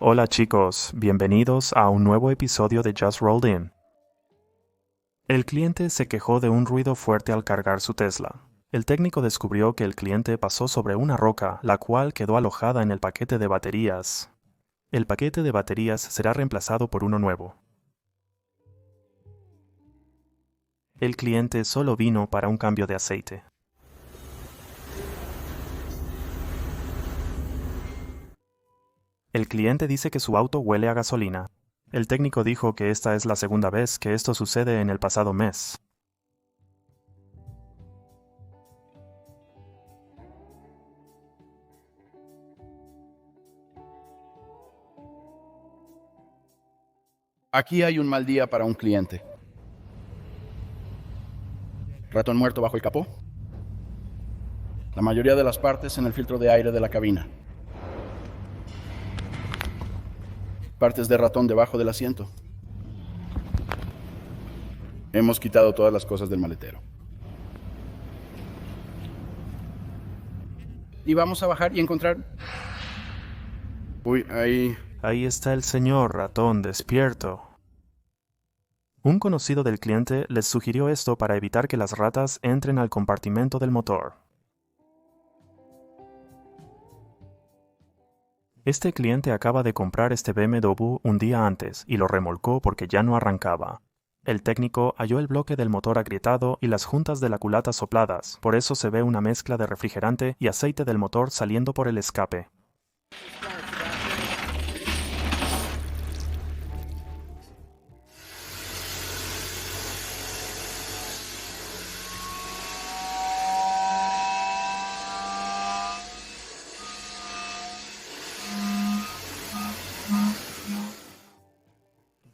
Hola chicos, bienvenidos a un nuevo episodio de Just Rolled In. El cliente se quejó de un ruido fuerte al cargar su Tesla. El técnico descubrió que el cliente pasó sobre una roca, la cual quedó alojada en el paquete de baterías. El paquete de baterías será reemplazado por uno nuevo. El cliente solo vino para un cambio de aceite. El cliente dice que su auto huele a gasolina. El técnico dijo que esta es la segunda vez que esto sucede en el pasado mes. Aquí hay un mal día para un cliente. Ratón muerto bajo el capó. La mayoría de las partes en el filtro de aire de la cabina. Partes de ratón debajo del asiento. Hemos quitado todas las cosas del maletero. Y vamos a bajar y encontrar... Uy, ahí... Ahí está el señor ratón despierto. Un conocido del cliente les sugirió esto para evitar que las ratas entren al compartimento del motor. Este cliente acaba de comprar este BMW un día antes y lo remolcó porque ya no arrancaba. El técnico halló el bloque del motor agrietado y las juntas de la culata sopladas, por eso se ve una mezcla de refrigerante y aceite del motor saliendo por el escape.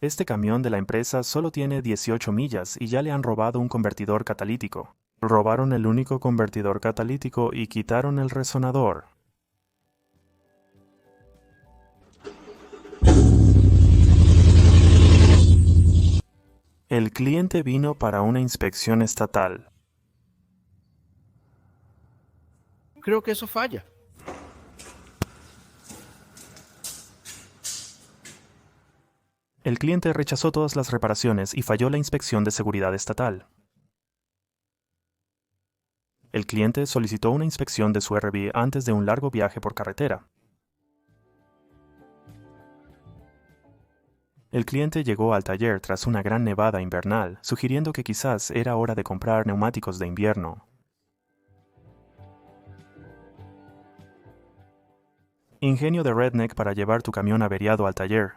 Este camión de la empresa solo tiene 18 millas y ya le han robado un convertidor catalítico. Robaron el único convertidor catalítico y quitaron el resonador. El cliente vino para una inspección estatal. Creo que eso falla. El cliente rechazó todas las reparaciones y falló la inspección de seguridad estatal. El cliente solicitó una inspección de su RV antes de un largo viaje por carretera. El cliente llegó al taller tras una gran nevada invernal, sugiriendo que quizás era hora de comprar neumáticos de invierno. Ingenio de redneck para llevar tu camión averiado al taller.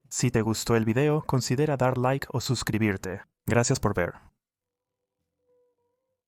Si te gustó el video, considera dar like o suscribirte. Gracias por ver.